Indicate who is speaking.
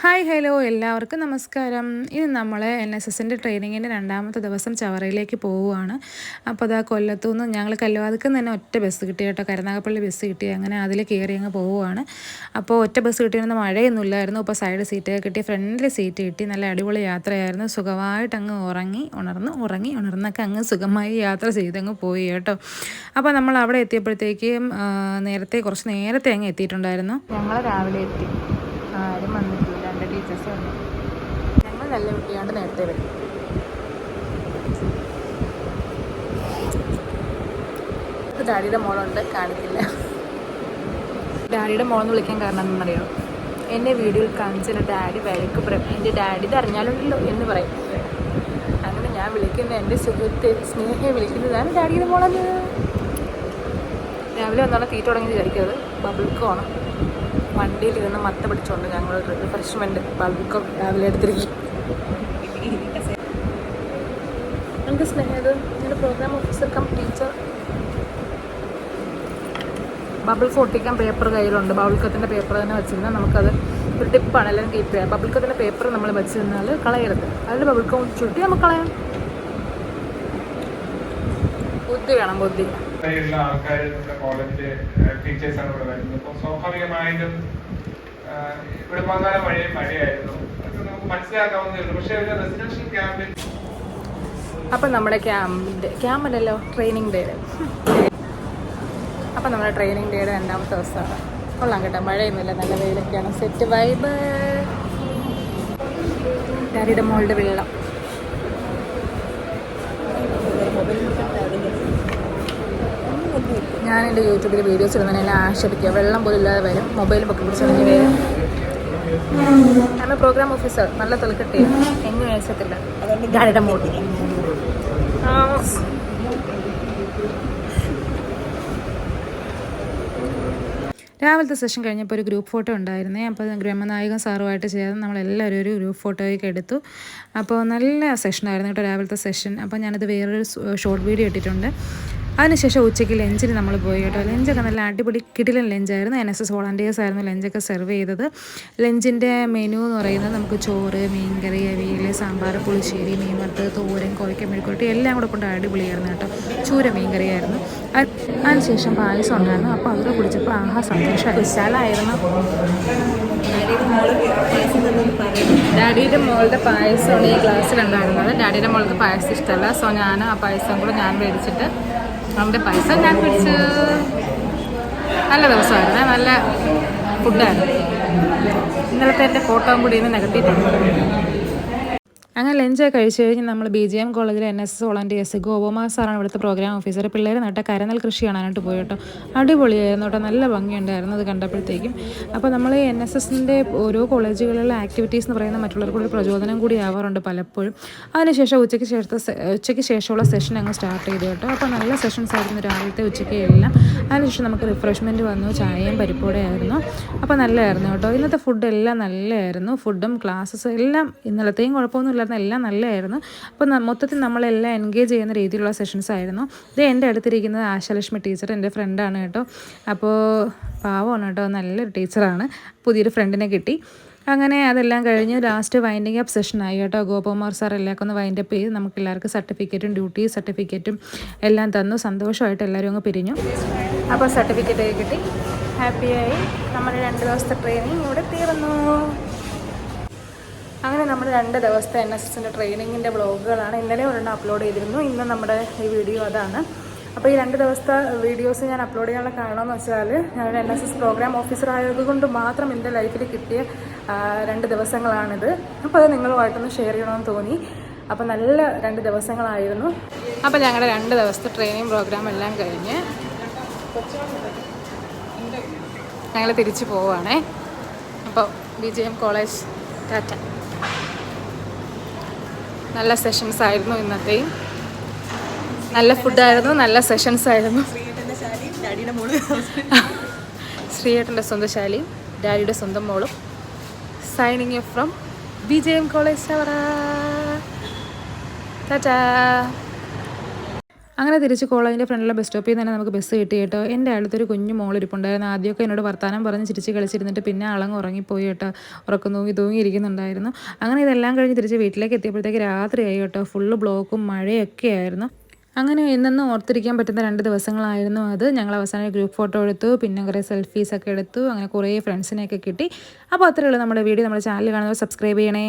Speaker 1: Hi hello എല്ലാവർക്കും നമസ്കാരം. ഇത് നമ്മൾ NSSൻ്റെ ട്രെയിനിങ്ങിൻ്റെ രണ്ടാമത്തെ ദിവസം ചവറയിലേക്ക് പോവുകയാണ്. അപ്പോൾ അതാ കൊല്ലത്തുനിന്ന് ഞങ്ങൾ കല്ലുവാതുക്ക് തന്നെ ഒറ്റ ബസ് കിട്ടി കേട്ടോ, കരുനാഗപ്പള്ളി ബസ് കിട്ടി. അങ്ങനെ അതിൽ കയറി അങ്ങ് പോവുകയാണ്. അപ്പോൾ ഒറ്റ ബസ് കിട്ടിയിരുന്ന മഴയൊന്നും ഇല്ലായിരുന്നു. ഇപ്പോൾ സൈഡ് സീറ്റ് കിട്ടി, ഫ്രണ്ടിൽ സീറ്റ് കിട്ടി. നല്ല അടിപൊളി യാത്രയായിരുന്നു. സുഖമായിട്ട് അങ്ങ് ഉണർന്നൊക്കെ അങ്ങ് സുഖമായി യാത്ര ചെയ്തങ്ങ് പോയി കേട്ടോ. അപ്പോൾ നമ്മൾ അവിടെ എത്തിയപ്പോഴത്തേക്കും കുറച്ച് നേരത്തെ അങ്ങ് എത്തിയിട്ടുണ്ടായിരുന്നു. ഞങ്ങൾ രാവിലെ എത്തി, ആരും വന്നിട്ടില്ല. രണ്ട് ടീച്ചേഴ്സ് വന്നു. ഞങ്ങൾ നല്ല കുട്ടിയാണ്ട് നേരത്തെ വരും. ഡാഡിയുടെ മോളുണ്ട്, കാണിക്കില്ല. ഡാഡിയുടെ മോളെന്ന് വിളിക്കാൻ കാരണം എന്താണെന്നറിയോ? എന്നെ വീഡിയോയിൽ കാണിച്ചാൽ ഡാഡി വരക്ക് പറയും, എൻ്റെ ഡാഡി ഇത് അറിഞ്ഞാലുണ്ടല്ലോ എന്ന് പറയും. അങ്ങനെ ഞാൻ വിളിക്കുന്ന എൻ്റെ സുഹൃത്തെ സ്നേഹയെ വിളിക്കുന്നതാണ് ഡാഡിയുടെ മോളെന്ന്. രാവിലെ വന്നോളം തീറ്റ തുടങ്ങി വിചാരിക്കരുത്. ബബിൾക്കോണം വണ്ടിയിലിരുന്ന് മത്ത പിടിച്ചുകൊണ്ട് ഞങ്ങൾ റിഫ്രഷ്മെൻറ്റ് ബബിൾക്കോ രാവിലെ എടുത്തിരിക്കും. എനിക്ക് സ്നേഹത് എൻ്റെ പ്രോഗ്രാം ഓഫീസർ കം ടീച്ചർ. ബബിൾക്ക് ഒട്ടിക്കാൻ പേപ്പർ കയ്യിലുണ്ട്. ബബിൾക്കത്തിൻ്റെ പേപ്പർ തന്നെ വെച്ചിരുന്നാൽ നമുക്കത് ഒരു ടിപ്പാണ്. അല്ലെങ്കിൽ കീപ്പ് ചെയ്യാം. ബബിൾക്കത്തിൻ്റെ പേപ്പർ നമ്മൾ വെച്ചിരുന്നാൽ കളയരുത്. അതിൽ ബബിൾക്കം ചുട്ടി നമുക്ക് കളയാം. ബുദ്ധി വേണം, ബുദ്ധി.
Speaker 2: ആൾക്കാർ നമ്മുടെ കോളേജിലെ ടീച്ചേഴ്സാണ് ഇവിടെ വരുന്നത്. അപ്പോൾ സ്വാഭാവികമായിട്ടും ഇവിടെ പോകാൻ മഴയായിരുന്നു. അതൊക്കെ നമുക്ക് മനസ്സിലാക്കാവുന്നതാണ്. പക്ഷേ ഒരു റെസിഡൻഷ്യൽ ക്യാമ്പിൽ
Speaker 1: അപ്പം നമ്മുടെ ക്യാമ്പല്ലല്ലോ ട്രെയിനിങ് ഡേ. അപ്പം നമ്മുടെ ട്രെയിനിങ് ഡേയുടെ രണ്ടാമത്തെ ദിവസമാണ്. കൊള്ളാം കേട്ടോ, മഴയൊന്നുമില്ല, നല്ല വെയിലൊക്കെയാണ്. Set vibe. ഡാഡിയുടെ മോളുടെ വെള്ളം. ഞാൻ എൻ്റെ യൂട്യൂബിൽ വീഡിയോസ് ഇടുന്നതിനെ ആക്ഷേപിക്കുക. വെള്ളം പോലും ഇല്ലാതെ വരും, മൊബൈൽ പൊക്കി പിടിച്ചിറങ്ങി വരും. ഞാൻ പ്രോഗ്രാം ഓഫീസർ, നല്ല തൊലിക്കട്ടി, എങ്ങും വേശത്തില്ല. ഡാഡിയുടെ മോൾ. രാവിലത്തെ സെഷൻ കഴിഞ്ഞപ്പോൾ ഒരു ഗ്രൂപ്പ് ഫോട്ടോ ഉണ്ടായിരുന്നേ. അപ്പോൾ ബ്രഹ്മനായകൻ സാറുമായിട്ട് ചേർന്ന് നമ്മളെല്ലാവരും ഒരു ഗ്രൂപ്പ് ഫോട്ടോയൊക്കെ എടുത്തു. അപ്പോൾ നല്ല സെഷനായിരുന്നു കേട്ടോ രാവിലത്തെ സെഷൻ. അപ്പോൾ ഞാനത് വേറൊരു ഷോർട്ട് വീഡിയോ ഇട്ടിട്ടുണ്ട്. അതിനുശേഷം ഉച്ചയ്ക്ക് ലഞ്ചിന് നമ്മൾ പോയി കേട്ടോ. ലഞ്ചൊക്കെ നല്ല അടിപൊളി കിടിലൻ ലഞ്ചായിരുന്നു. NSS വോളണ്ടിയേഴ്സ് ആയിരുന്നു ലഞ്ചൊക്കെ സെർവ് ചെയ്തത്. ലഞ്ചിൻ്റെ മെനു എന്ന് പറയുന്നത് നമുക്ക് ചോറ്, മീൻകറി, അവിയൽ, സാമ്പാർ, പുളിശ്ശേരി, മീൻ വറുത്തത്, തോരൻ, കോവയ്ക്ക മെഴുക്കുവരട്ടി എല്ലാം കൂടെ കൊണ്ട് അടിപൊളിയായിരുന്നു കേട്ടോ. ചൂര മീൻകറിയായിരുന്നു. അതിനുശേഷം പായസം ഉണ്ടായിരുന്നു. അപ്പോൾ അതൊക്കെ കുടിച്ചപ്പോൾ ആഹാ സന്തോഷമായി. വിശാലായിരുന്നു. ഡാഡിയുടെ മോളുടെ പായസമാണ് ഈ ഗ്ലാസ്സിലുണ്ടായിരുന്നത്. ഡാഡിയുടെ മോൾക്ക് പായസം ഇഷ്ടമല്ല. സോ ഞാൻ ആ പായസം കൂടെ ഞാൻ മേടിച്ചിട്ട് അവൻ്റെ പായസം ഞാൻ പിടിച്ച്. നല്ല ദിവസമായിരുന്നു, നല്ല ഫുഡായിരുന്നു. ഇന്നലത്തെ എൻ്റെ ഫോട്ടോയും കൂടി ഇന്ന് നികത്തിയിട്ടുണ്ട്. അങ്ങനെ ലഞ്ചൊക്കെ കഴിച്ച് കഴിഞ്ഞ് നമ്മൾ BGM കോളേജിലെ NSS വോളണ്ടിയേഴ്സ് ഗോപകുമാർ സാറാണ് ഇവിടുത്തെ പ്രോഗ്രാം ഓഫീസർ. പിള്ളേർ നട്ട കരനെൽ കൃഷി കാണാനായിട്ട് പോയി കേട്ടോ. അടിപൊളിയായിരുന്നു കേട്ടോ, നല്ല ഭംഗിയുണ്ടായിരുന്നു അത് കണ്ടപ്പോഴത്തേക്കും. അപ്പോൾ നമ്മൾ NSSൻ്റെ ഓരോ കോളേജുകളിലെ ആക്ടിവിറ്റീസ് എന്ന് പറയുന്ന മറ്റുള്ളവർക്കൊരു പ്രചോദനം കൂടി ആവാറുണ്ട് പലപ്പോഴും. അതിനുശേഷം ഉച്ചയ്ക്ക് ശേഷമുള്ള സെഷൻ അങ്ങ് സ്റ്റാർട്ട് ചെയ്തു കേട്ടോ. അപ്പോൾ നല്ല സെഷൻസ് ആയിരുന്നു രാവിലത്തെ ഉച്ചയ്ക്ക് എല്ലാം. അതിനുശേഷം നമുക്ക് റിഫ്രഷ്മെൻറ്റ് വന്നു, ചായയും പരിപ്പോടെ ആയിരുന്നു. അപ്പോൾ നല്ലതായിരുന്നു കേട്ടോ. ഇന്നത്തെ ഫുഡ് എല്ലാം നല്ലതായിരുന്നു. ഫുഡും ക്ലാസ്സസ് എല്ലാം ഇന്നലത്തെയും കുഴപ്പമൊന്നുമില്ല, എല്ലാം നല്ലതായിരുന്നു. അപ്പോൾ മൊത്തത്തിൽ നമ്മളെല്ലാം എൻഗേജ് ചെയ്യുന്ന രീതിയിലുള്ള സെഷൻസ് ആയിരുന്നു. ഇത് എൻ്റെ അടുത്തിരിക്കുന്നത് ആശാലക്ഷ്മി ടീച്ചർ, എൻ്റെ ഫ്രണ്ടാണ് കേട്ടോ. അപ്പോൾ പാവമാണ് കേട്ടോ, നല്ലൊരു ടീച്ചറാണ്. പുതിയൊരു ഫ്രണ്ടിനെ കിട്ടി. അങ്ങനെ അതെല്ലാം കഴിഞ്ഞ് ലാസ്റ്റ് വൈൻഡിങ് അപ്പ് സെഷനായി കേട്ടോ. ഗോപകുമാർ സാർ എല്ലാവർക്കും ഒന്ന് വൈൻഡ് അപ്പ് ചെയ്ത് നമുക്ക് എല്ലാവർക്കും സർട്ടിഫിക്കറ്റും ഡ്യൂട്ടി സർട്ടിഫിക്കറ്റും എല്ലാം തന്നു. സന്തോഷമായിട്ട് എല്ലാവരും അങ്ങ് പിരിഞ്ഞു. അപ്പോൾ സർട്ടിഫിക്കറ്റൊക്കെ കിട്ടി, ഹാപ്പിയായി. നമ്മുടെ 2 ദിവസത്തെ ട്രെയിനിങ് ഇവിടെ തീർന്നു. അങ്ങനെ നമ്മൾ 2 ദിവസത്തെ NSSൻ്റെ ട്രെയിനിങ്ങിൻ്റെ വ്ളോഗുകളാണ്. ഇന്നലെ ഒരെണ്ണം അപ്ലോഡ് ചെയ്തിരുന്നു. ഇന്ന് നമ്മുടെ ഈ വീഡിയോ അതാണ്. അപ്പോൾ ഈ 2 ദിവസത്തെ വീഡിയോസ് ഞാൻ അപ്ലോഡ് ചെയ്യാനുള്ള കാരണമെന്ന് വെച്ചാൽ ഞാൻ NSS പ്രോഗ്രാം ഓഫീസർ ആയതുകൊണ്ട് മാത്രം എൻ്റെ ലൈഫിൽ കിട്ടിയ 2 ദിവസങ്ങളാണിത്. അപ്പോൾ അത് നിങ്ങളുമായിട്ടൊന്ന് ഷെയർ ചെയ്യണമെന്ന് തോന്നി. അപ്പോൾ നല്ല 2 ദിവസങ്ങളായിരുന്നു. അപ്പോൾ ഞങ്ങളുടെ 2 ദിവസത്തെ ട്രെയിനിങ് പ്രോഗ്രാം എല്ലാം കഴിഞ്ഞ് ഞങ്ങൾ തിരിച്ചു പോവുകയാണേ. അപ്പോൾ BGM കോളേജ് ടാറ്റ. നല്ല സെഷൻസ് ആയിരുന്നു ഇന്നത്തെയും. നല്ല ഫുഡായിരുന്നു, നല്ല സെഷൻസ് ആയിരുന്നു. ശ്രീയേട്ടൻ്റെ സ്വന്തം ശാലിയും ഡാഡിയുടെ സ്വന്തം മോളും. Signing off from BGM college Chavara. Tata. അങ്ങനെ തിരിച്ച് കോളേജിൻ്റെ ഫ്രണ്ടിലെ ബസ് സ്റ്റോപ്പിൽ നിന്ന് തന്നെ നമുക്ക് ബസ് കിട്ടി കേട്ടോ. എൻ്റെ അടുത്തൊരു കുഞ്ഞു മോളിരിപ്പുണ്ടായിരുന്നു. ആദ്യമൊക്കെ എന്നോട് വർത്താനം പറഞ്ഞ് ചിരിച്ച് കളിച്ചിരുന്നിട്ട് പിന്നെ അളങ്ങ് ഉറങ്ങിപ്പോയി കേട്ടോ. ഉറക്കം തൂങ്ങിയിരിക്കുന്നുണ്ടായിരുന്നു. അങ്ങനെ ഇതെല്ലാം കഴിഞ്ഞ് തിരിച്ച് വീട്ടിലേക്ക് എത്തിയപ്പോഴത്തേക്ക് രാത്രിയായി കേട്ടോ. ഫുള്ള് ബ്ലോക്കും മഴയൊക്കെ ആയിരുന്നു. അങ്ങനെ എന്നെന്നും ഓർത്തിരിക്കാൻ പറ്റുന്ന 2 ദിവസങ്ങളായിരുന്നു അത്. ഞങ്ങൾ അവസാനം ഗ്രൂപ്പ് ഫോട്ടോ എടുത്തു, പിന്നെ കുറേ സെൽഫീസൊക്കെ എടുത്തു. അങ്ങനെ കുറേ ഫ്രണ്ട്സിനെയൊക്കെ കിട്ടി. അപ്പോൾ അത്രയേ ഉള്ളൂ നമ്മുടെ വീഡിയോ. നമ്മുടെ ചാനൽ കാണുന്നവർ സബ്സ്ക്രൈബ് ചെയ്യണേ.